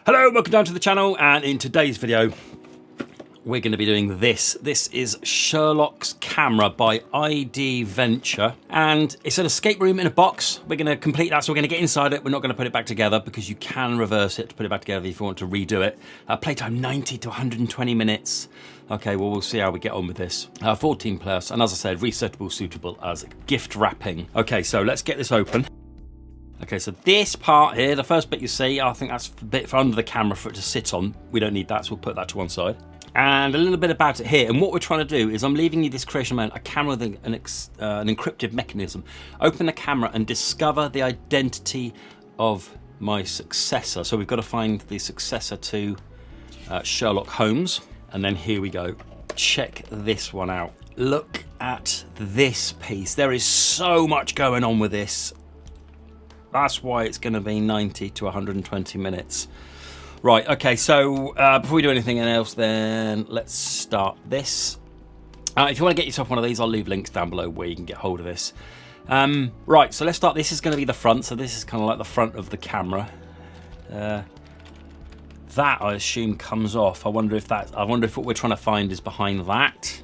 Hello, welcome down to the channel, and in today's video we're going to be doing this. This is Sherlock's camera by IDventure, and it's an escape room in a box. We're going to complete that, so we're going to get inside it. We're not going to put it back together because you can reverse it to put it back together if you want to redo it. Playtime 90 to 120 minutes. Okay, well, we'll see how we get on with this. 14 plus, and as I said, resettable, suitable as gift wrapping. Okay, so let's get this open. Okay, so this part here, the first bit you see, I think that's a bit for under the camera for it to sit on. We don't need that, so we'll put that to one side. And a little bit about it here. And what we're trying to do is I'm leaving you this creation mode, a camera with an encrypted mechanism. Open the camera and discover the identity of my successor. So we've got to find the successor to Sherlock Holmes. And then here we go. Check this one out. Look at this piece. There is so much going on with this. That's why it's going to be 90 to 120 minutes. Right, okay, so before we do anything else, then let's start this. If you want to get yourself one of these, I'll leave links down below where you can get hold of this. Right, so let's start. This is going to be the front, so this is kind of like the front of the camera. That, I assume, comes off. I wonder if what we're trying to find is behind that.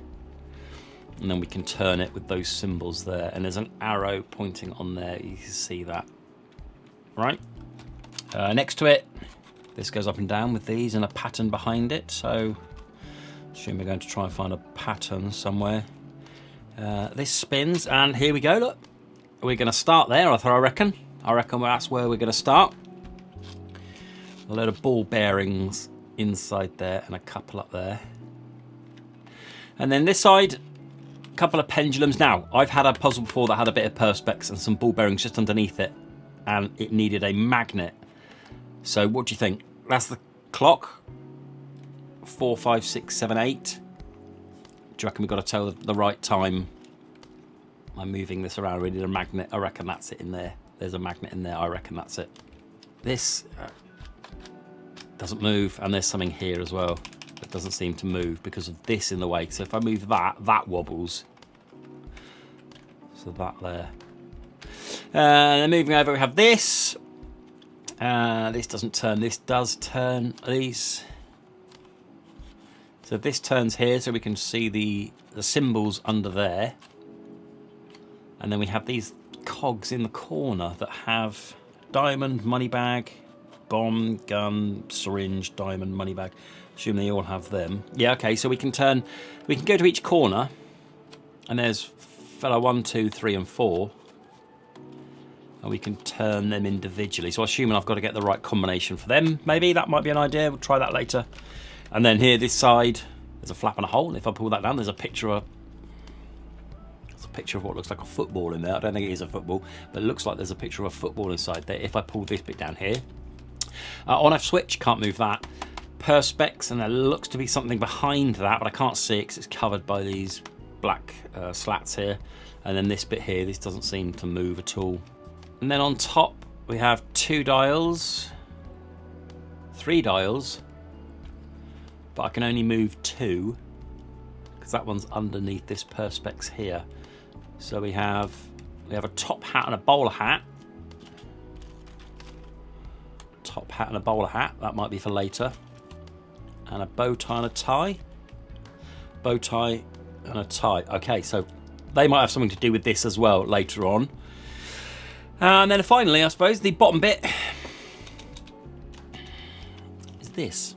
And then we can turn it with those symbols there. And there's an arrow pointing on there. You can see that. Right, next to it, this goes up and down with these and a pattern behind it. So, I assume we're going to try and find a pattern somewhere. This spins, and here we go. Look, we're going to start there. I reckon that's where we're going to start. A load of ball bearings inside there, and a couple up there. And then this side, a couple of pendulums. Now, I've had a puzzle before that had a bit of perspex and some ball bearings just underneath it, and it needed a magnet. So what do you think? That's the clock. 4, 5, 6, 7, 8. Do you reckon we've got to tell the right time? I'm moving this around. We need a magnet. I reckon that's it in there. There's a magnet in there. I reckon that's it. This doesn't move, and there's something here as well that doesn't seem to move because of this in the way. So if I move that, that wobbles. So that there. Then moving over, we have this. This doesn't turn. This does turn. These. So this turns here, so we can see the symbols under there. And then we have these cogs in the corner that have diamond, money bag, bomb, gun, syringe, diamond, money bag. Assume they all have them. Yeah, okay. So we can turn. We can go to each corner, and there's fella 1, 2, 3, and 4. And we can turn them individually. So assuming I've got to get the right combination for them, maybe that might be an idea. We'll try that later. And then here, this side, there's a flap and a hole. And if I pull that down, there's a picture of what looks like a football in there. I don't think it is a football, but it looks like there's a picture of a football inside there. If I pull this bit down here, on-off switch, can't move that. Perspex, and there looks to be something behind that, but I can't see it because it's covered by these black slats here. And then this bit here, this doesn't seem to move at all. And then on top, we have 2 dials, 3 dials, but I can only move 2 because that one's underneath this perspex here. So we have a top hat and a bowler hat. Top hat and a bowler hat, that might be for later. And a bow tie and a tie. Bow tie and a tie. Okay, so they might have something to do with this as well later on. And then finally, I suppose, the bottom bit is this.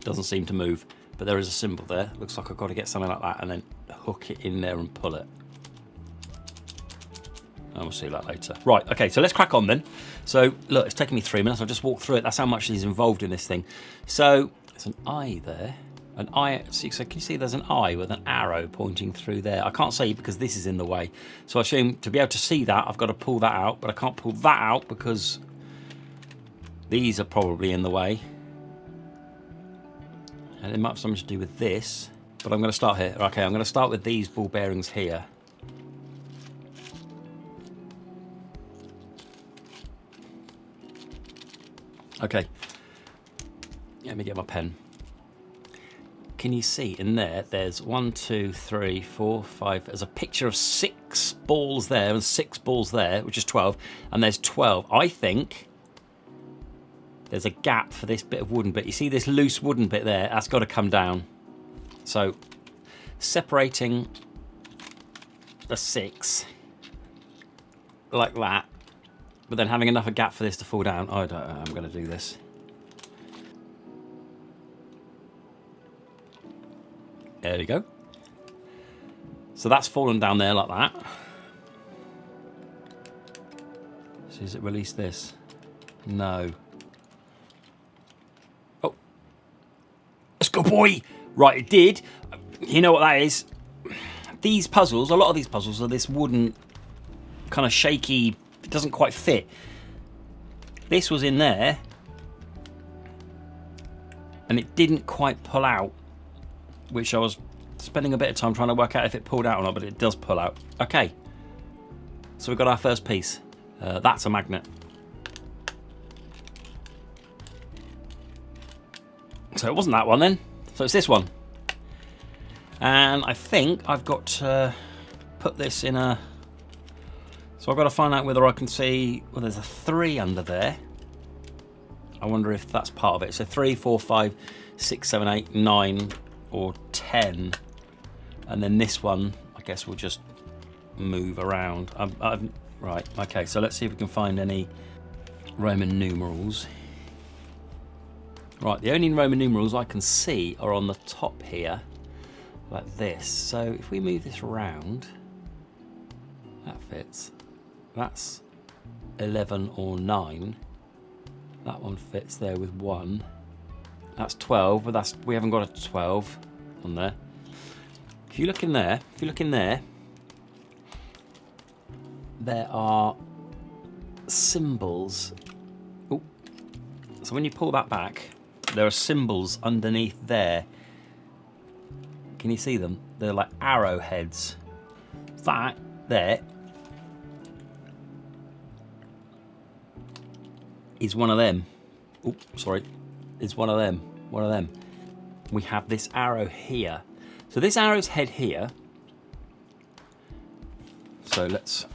Doesn't seem to move, but there is a symbol there. Looks like I've got to get something like that and then hook it in there and pull it. And we'll see that later. Right, okay, so let's crack on then. So, look, it's taken me 3 minutes. I'll just walk through it. That's how much is involved in this thing. So, there's an eye there. An eye, so can you see there's an eye with an arrow pointing through there? I can't see because this is in the way. So I assume to be able to see that, I've got to pull that out, but I can't pull that out because these are probably in the way. And it might have something to do with this, but I'm going to start here. Okay, I'm going to start with these ball bearings here. Okay, let me get my pen. Can you see in there, there's 1, 2, 3, 4, 5, there's a picture of 6 balls there and 6 balls there, which is 12, and there's 12. I think there's a gap for this bit of wooden bit. You see this loose wooden bit there? That's got to come down. So separating the 6 like that, but then having enough a gap for this to fall down. I don't know, I'm going to do this. There we go. So that's fallen down there like that. So does it release this? No. Oh. Let's go, boy! Right, it did. You know what that is? These puzzles, a lot of these puzzles are this wooden, kind of shaky, it doesn't quite fit. This was in there, and it didn't quite pull out, which I was spending a bit of time trying to work out if it pulled out or not, but it does pull out. Okay, so we've got our first piece. That's a magnet. So it wasn't that one then, so it's this one. And I think I've got to put this in a... So I've got to find out whether I can see... Well, there's a 3 under there. I wonder if that's part of it. So 3, 4, 5, 6, 7, 8, 9, or 10. And then this one, I guess we'll just move around. Right, okay, so let's see if we can find any Roman numerals. Right, the only Roman numerals I can see are on the top here, like this. So if we move this around, that fits. That's 11 or 9. That one fits there with 1. That's 12, but we haven't got a 12 on there. If you look in there, there are symbols. Ooh. So when you pull that back, there are symbols underneath there. Can you see them? They're like arrowheads. That there is one of them. Oh, sorry. It's one of them. One of them. We have this arrow here. So this arrow's head here. So let's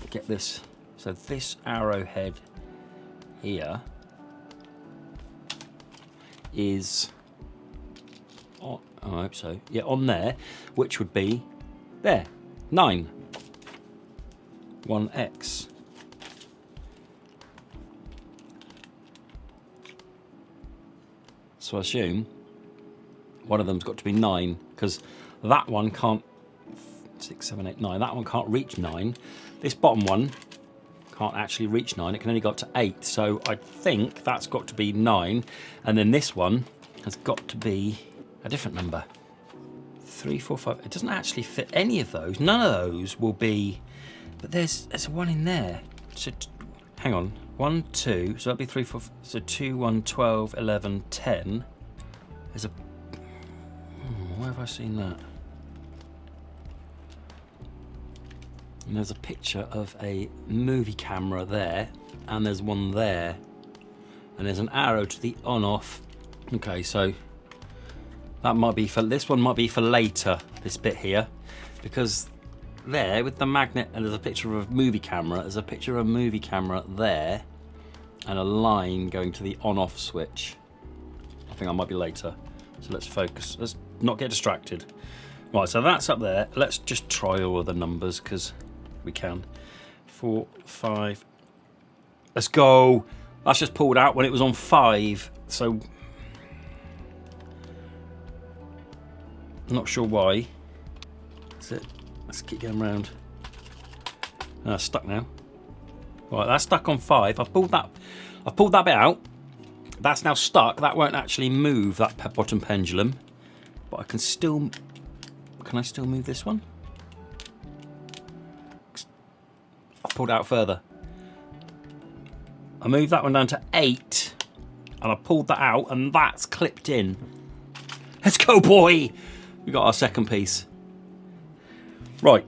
get this. So this arrowhead here is, I hope so, yeah, on there, which would be there, 9, 1x. So I assume one of them's got to be 9, because that one can't, 6, 7, 8, 9, that one can't reach 9. This bottom one can't actually reach 9, it can only go up to 8. So I think that's got to be 9, and then this one has got to be a different number. 3, 4, 5, it doesn't actually fit any of those. None of those will be, but there's a one in there. So hang on, 1, 2, so that'd be 3, 4, so 2, 1, 12, 11, 10. There's a, where have I seen that? And there's a picture of a movie camera there, and there's one there, and there's an arrow to the on-off. Okay, so that might be for, this one might be for later, this bit here, because there with the magnet, and there's a picture of a movie camera, there's a picture of a movie camera there, and a line going to the on-off switch. I think that might be later. So let's focus, let's not get distracted. Right, so that's up there. Let's just try all of the numbers, because we can. 4, 5. Let's go. That's just pulled out when it was on 5. So I'm not sure why. That's it. Let's keep going around. Stuck now. Right, that's stuck on 5. I've pulled that bit out. That's now stuck. That won't actually move, that bottom pendulum. But I can still. Can I still move this one? I've pulled out further. I moved that one down to 8, and I pulled that out, and that's clipped in. Let's go, boy! We got our second piece. Right.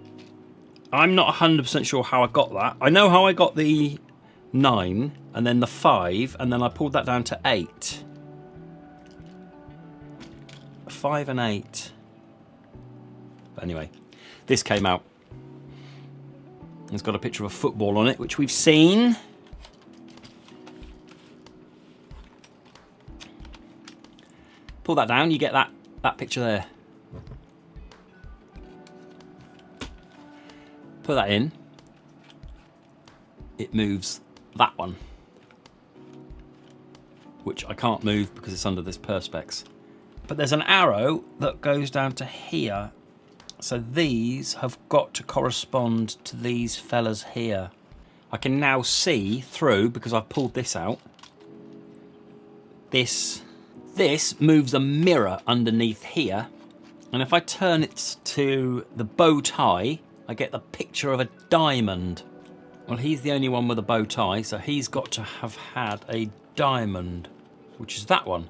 I'm not 100% sure how I got that. I know how I got the 9, and then the 5, and then I pulled that down to 8. 5 and 8. But anyway, this came out. It's got a picture of a football on it, which we've seen. Pull that down, you get that picture there. Put that in. It moves that one, which I can't move because it's under this perspex. But there's an arrow that goes down to here. So these have got to correspond to these fellas here. I can now see through, because I've pulled this out. This moves a mirror underneath here. And if I turn it to the bow tie, I get the picture of a diamond. Well, he's the only one with a bow tie, so he's got to have had a diamond, which is that one.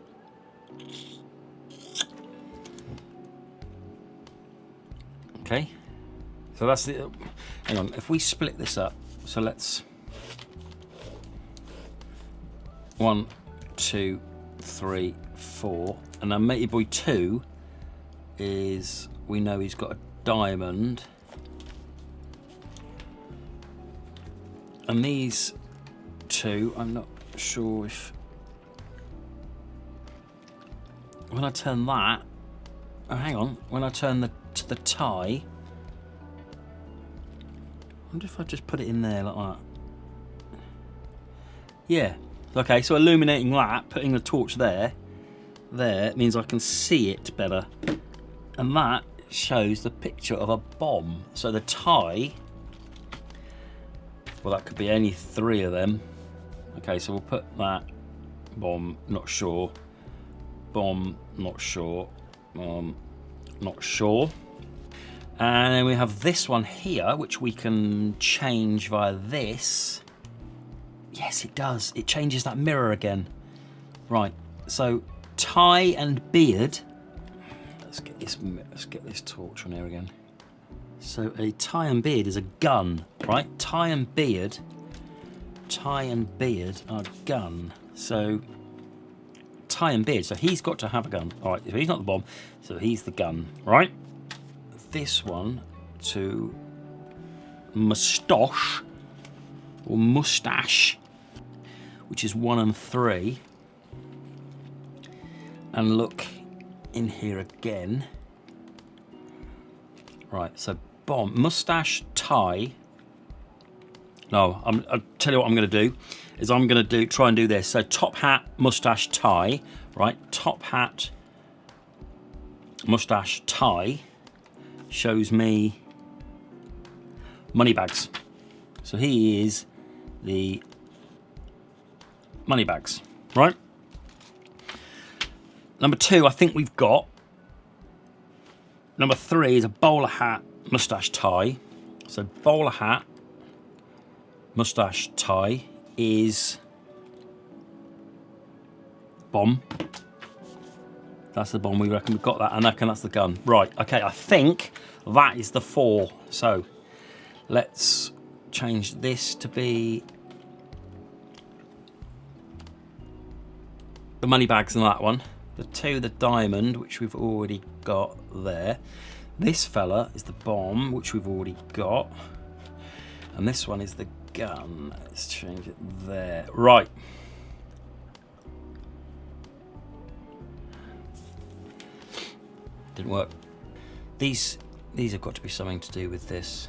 Okay, so that's the, hang on, if we split this up, so let's, 1, 2, 3, 4, and then Matey Boy 2 is, we know he's got a diamond, and these two, I'm not sure if, when I turn that, oh hang on, when I turn the tie, I wonder if I just put it in there like that. Yeah, okay, so illuminating that, putting the torch there means I can see it better, and that shows the picture of a bomb. So the tie, well, that could be any 3 of them. Okay, so we'll put that, bomb, not sure, bomb, not sure, not sure. And then we have this one here, which we can change via this. Yes, it does. It changes that mirror again. Right, so tie and beard. Let's get this torch on here again. So a tie and beard is a gun, right? Tie and beard are gun. So tie and beard, so he's got to have a gun. All right, so he's not the bomb, so he's the gun, right? This one to moustache, or mustache, which is 1 and 3. And look in here again. Right, so bomb, mustache, tie. No, I'll tell you what I'm going to do, is I'm going to try and do this. So top hat, mustache, tie, right? Top hat, mustache, tie shows me money bags. So he is the money bags, right? Number 2, I think we've got. Number 3 is a bowler hat, mustache, tie. So bowler hat, mustache, tie is bomb. That's the bomb, we reckon we've got that, and I reckon that's the gun. Right, okay, I think that is the 4. So let's change this to be the money bags and that one. The 2, the diamond, which we've already got there. This fella is the bomb, which we've already got. And this one is the gun. Let's change it there. Right. Didn't work. These have got to be something to do with this.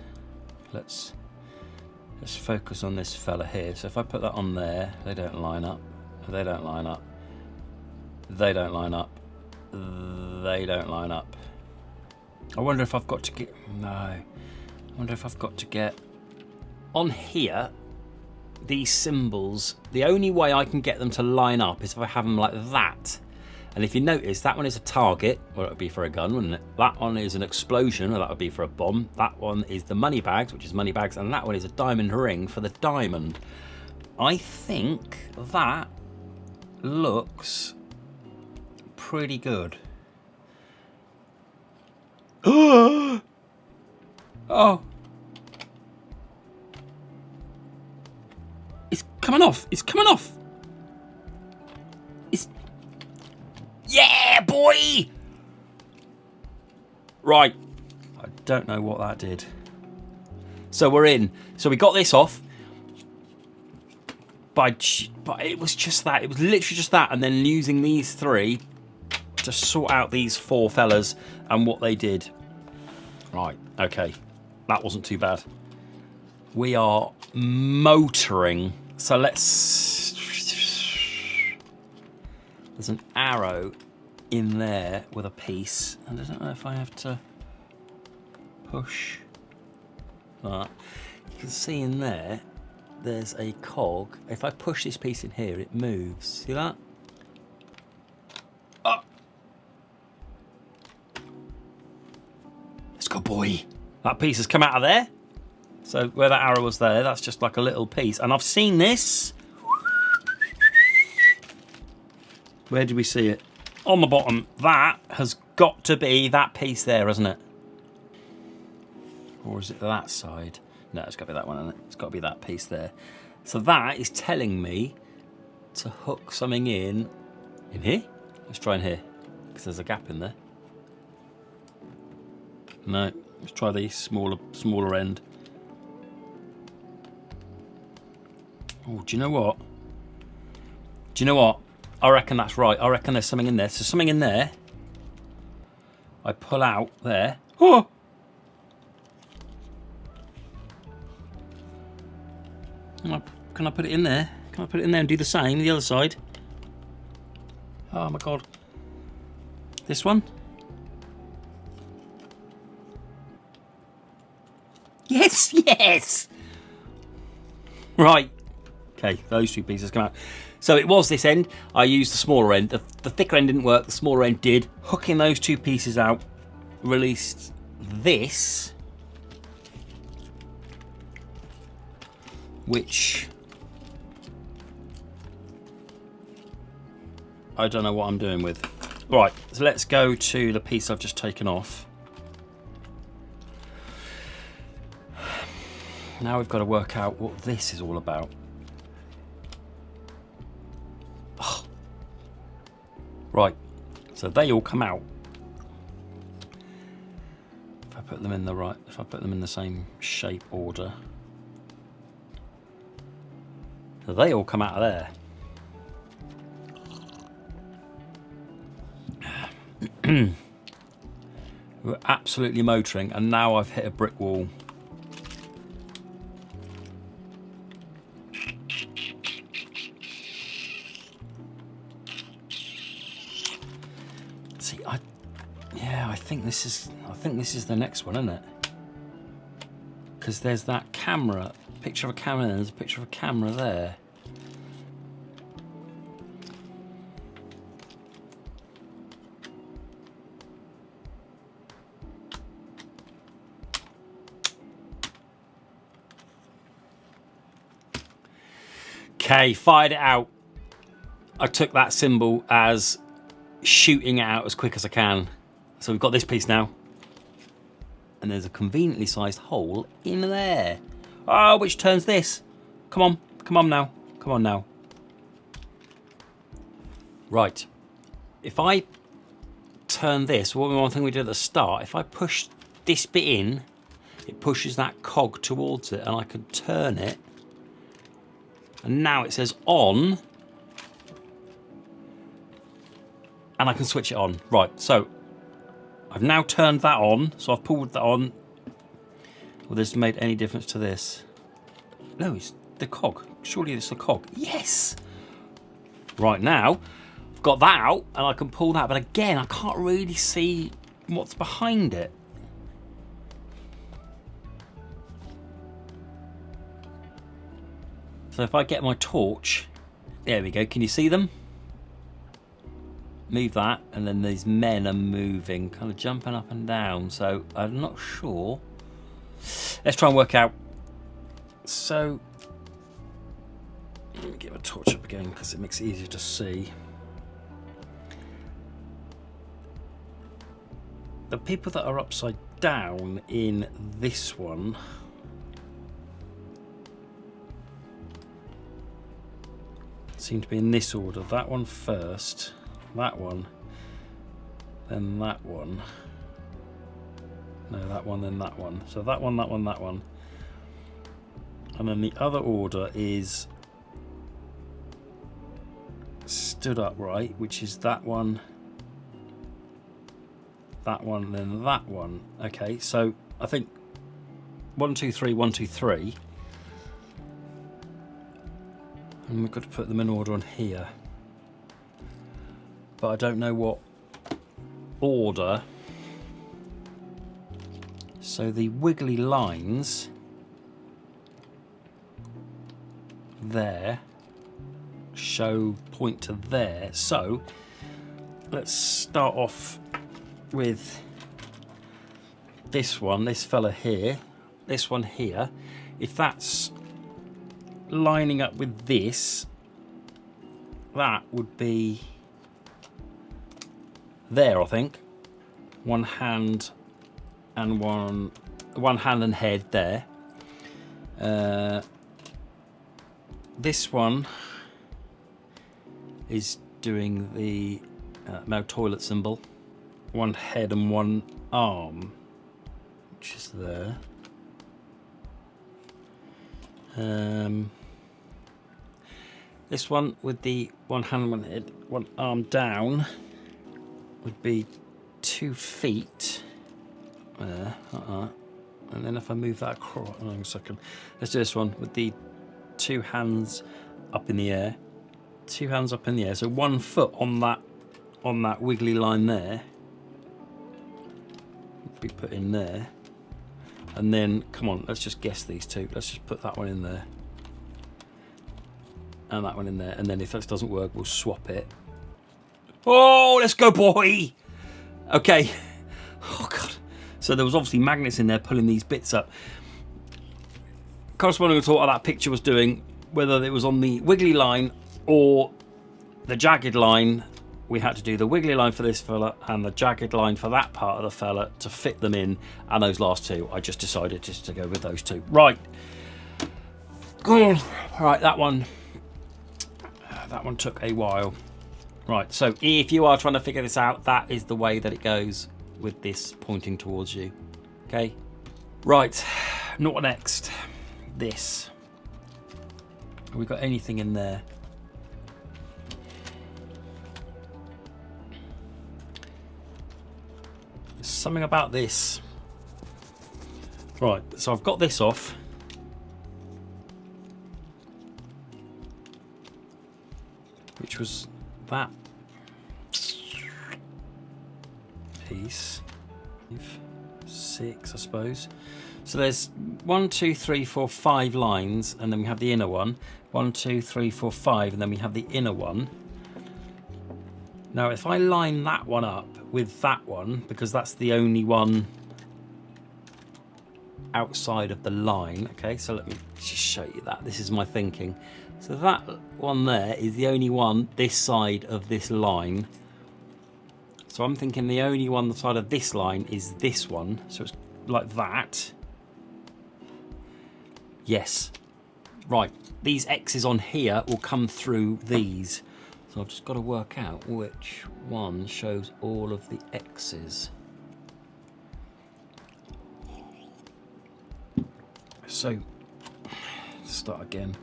Let's focus on this fella here. So if I put that on there, they don't line up. They don't line up. They don't line up. They don't line up. I wonder if I've got to get... No. I wonder if I've got to get... On here, these symbols, the only way I can get them to line up is if I have them like that. And if you notice, that one is a target, or it would be for a gun, wouldn't it? That one is an explosion, or that would be for a bomb. That one is the money bags, which is money bags, and that one is a diamond ring for the diamond. I think that looks pretty good. Oh! It's coming off! It's coming off! It's... Yeah, boy! Right. I don't know what that did. So we're in. So we got this off. But it was just that. It was literally just that. And then using these 3 to sort out these four fellas and what they did. Right, okay, that wasn't too bad. We are motoring. So let's... There's an arrow in there with a piece, and I don't know if I have to push that. You can see in there, there's a cog. If I push this piece in here, it moves. See that? Oh. Let's go, boy. That piece has come out of there. So where that arrow was there, that's just like a little piece. And I've seen this. Where did we see it? On the bottom. That has got to be that piece there, hasn't it? Or is it that side? No, it's got to be that one, isn't it? It's got to be that piece there. So that is telling me to hook something in here. Let's try in here, because there's a gap in there. No, let's try the smaller end. Oh, do you know what? Do you know what? I reckon that's right. I reckon there's something in there. So something in there. I pull out there. Oh! Can I put it in there? Can I put it in there and do the same, the other side? Oh my God. This one? Yes, yes! Right. Okay, those two pieces come out. So it was this end. I used the smaller end. The thicker end didn't work. The smaller end did. Hooking those two pieces out, released this, which I don't know what I'm doing with. Right, so let's go to the piece I've just taken off. Now we've got to work out what this is all about. Oh. Right, so they all come out. If I put them in the same shape order. So they all come out of there. We're absolutely motoring, and now I've hit a brick wall. See, I think this is the next one, isn't it? Because there's that camera, picture of a camera, and there's a picture of a camera there. Okay, fired it out. I took that symbol as shooting it out as quick as I can. So we've got this piece now. And there's a conveniently sized hole in there. Oh, which turns this. Come on, come on now. Come on now. Right. If I turn this, one thing we did at the start, if I push this bit in, it pushes that cog towards it and I can turn it. And now it says on. And I can switch it on. Right, so I've now turned that on. So I've pulled that on. Will this made any difference to this? No, it's the cog. Surely it's the cog. Yes! Right, now I've got that out and I can pull that. But again, I can't really see what's behind it. So if I get my torch, there we go. Can you see them? Move that, and then these men are moving, kind of jumping up and down. So I'm not sure. Let's try and work out. So let me get my torch up again because it makes it easier to see. The people that are upside down in this one seem to be in this order. That one first, that one, then that one. No, that one, then that one. So that one, that one, that one. And then the other order is stood upright, which is that one, that one, then that one. Okay, so I think 1, 2, 3, 1, 2, 3. And we've got to put them in order on here. But I don't know what order. So the wiggly lines there point to there. So let's start off with this one, this fella here, this one here. If that's lining up with this, that would be there, I think. One hand and one hand and head there. This one is doing the no toilet symbol. One head and one arm, which is there. This one with the one hand, one head, one arm down would be 2 feet. There, and then if I move that across, hang on a second. Let's do this one with the 2 hands up in the air. 2 hands up in the air. So 1 foot on that wiggly line there. Be put in there. And then, come on, let's just guess these two. Let's just put that one in there. And that one in there. And then if this doesn't work, we'll swap it. Oh, let's go, boy! Okay. Oh, God. So there was obviously magnets in there pulling these bits up. Corresponding to what that picture was doing, whether it was on the wiggly line or the jagged line, we had to do the wiggly line for this fella and the jagged line for that part of the fella to fit them in. And those last two, I just decided just to go with those two. Right. Right, that one took a while. Right, so if you are trying to figure this out, that is the way that it goes with this pointing towards you. Okay. Right, not next. This. Have we got anything in there? There's something about this. Right, so I've got this off. Which was that piece. 6, I suppose. So there's 1, 2, 3, 4, 5 lines, and then we have the inner one. 1, 2, 3, 4, 5, and then we have the inner one. Now, if I line that one up with that one, because that's the only one outside of the line. Okay, so let me just show you that. This is my thinking. So that one there is the only one this side of this line. So I'm thinking the only one the side of this line is this one. So it's like that. Yes. Right. These X's on here will come through these. So I've just got to work out which one shows all of the X's. So, start again.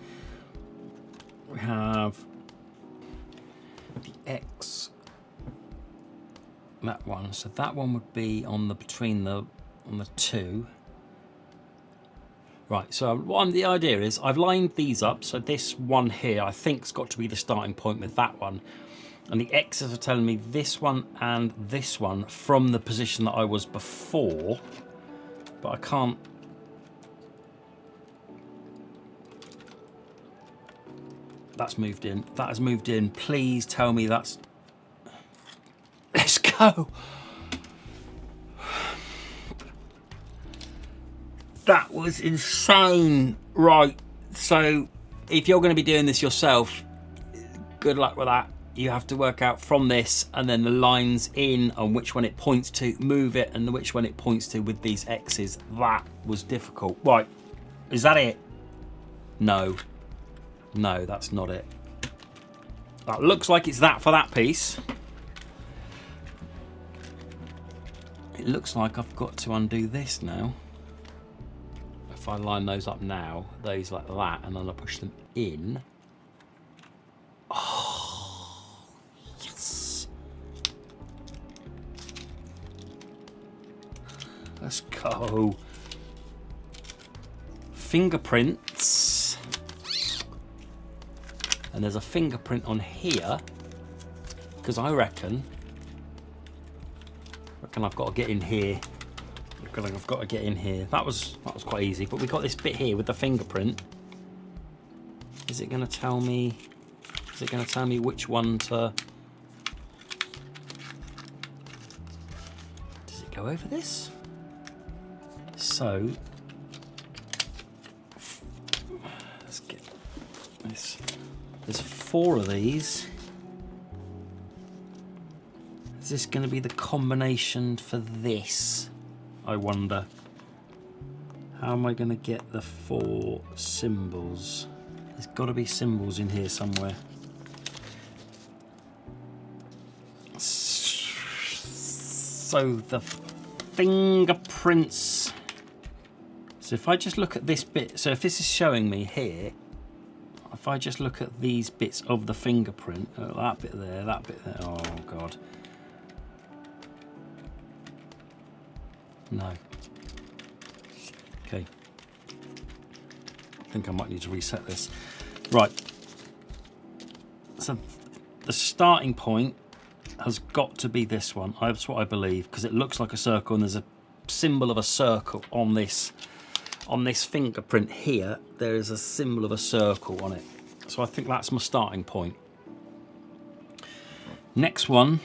We have the X, that one. So that one would be on the on the 2. Right. So the idea is I've lined these up. So this one here, I think's got to be the starting point with that one, and the X's are telling me this one and this one from the position that I was before, but I can't. That's moved in. That has moved in. Please tell me that's... Let's go. That was insane. Right. So if you're going to be doing this yourself, good luck with that. You have to work out from this and then the lines in on which one it points to, move it, and which one it points to with these X's. That was difficult. Right. Is that it? No. No, that's not it. That looks like it's that for that piece. It looks like I've got to undo this now. If I line those up now, those like that, and then I push them in. Oh, yes. Let's go. Fingerprints. And there's a fingerprint on here, because I reckon I've got to get in here. I've got to get in here. That was quite easy, but we got this bit here with the fingerprint. Is it going to tell me? Is it going to tell me which one to? Does it go over this? So let's get this. There's 4 of these. Is this going to be the combination for this? I wonder. How am I going to get the 4 symbols? There's got to be symbols in here somewhere. So the fingerprints. So if I just look at this bit, so if this is showing me here, if I just look at these bits of the fingerprint, that bit there, that bit there, oh God. No. Okay. I think I might need to reset this. Right. So the starting point has got to be this one. That's what I believe, because it looks like a circle and there's a symbol of a circle on this fingerprint here. There is a symbol of a circle on it. So I think that's my starting point. Next one,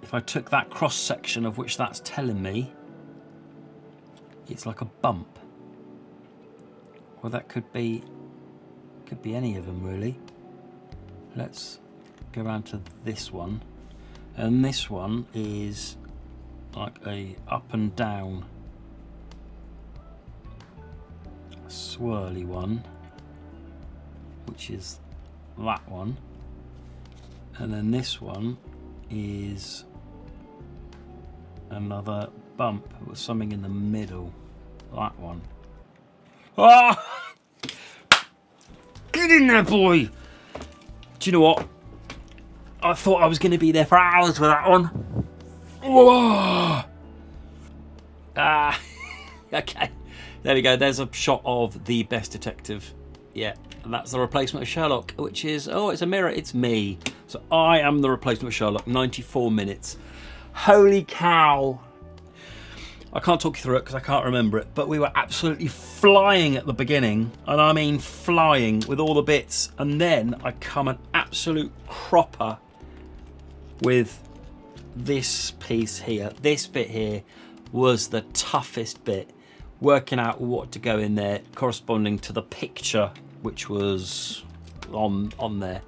if I took that cross section of which that's telling me, it's like a bump. Well, that could be any of them really. Let's go around to this one, and this one is like a up and down swirly one, which is that one, and then this one is another bump with something in the middle, that one. Ah! Get in there, boy! Do you know what? I thought I was going to be there for hours with that one. Whoa! Ah, okay. There we go. There's a shot of the best detective. Yeah, and that's the replacement of Sherlock, which is, oh, it's a mirror. It's me. So I am the replacement of Sherlock. 94 minutes. Holy cow. I can't talk you through it because I can't remember it, but we were absolutely flying at the beginning, and I mean flying with all the bits, and then I come an absolute cropper with this piece here. This bit here was the toughest bit, working out what to go in there corresponding to the picture which was on there.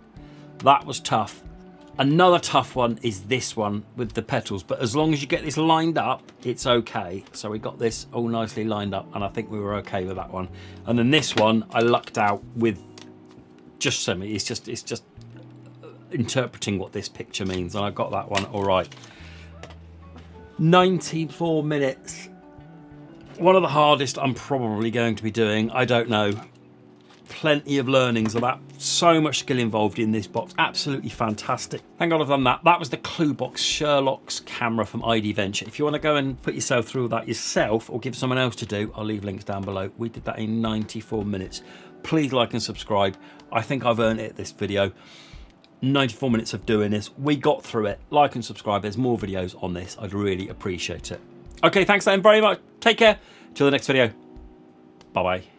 That was tough. Another tough one is this one with the petals, but as long as you get this lined up, it's okay. So we got this all nicely lined up, and I think we were okay with that one. And then this one, I lucked out with just semi. It's just interpreting what this picture means, and I got that one all right. 94 minutes. One of the hardest I'm probably going to be doing. I don't know. Plenty of learnings about so much skill involved in this box. Absolutely fantastic. Thank God I've done that. That was the Clue Box Sherlock's camera from IDventure. If you want to go and put yourself through that yourself or give someone else to do, I'll leave links down below. We did that in 94 minutes. Please like and subscribe. I think I've earned it this video. 94 minutes of doing this. We got through it. Like and subscribe. There's more videos on this. I'd really appreciate it. Okay, thanks then very much. Take care. Till the next video. Bye-bye.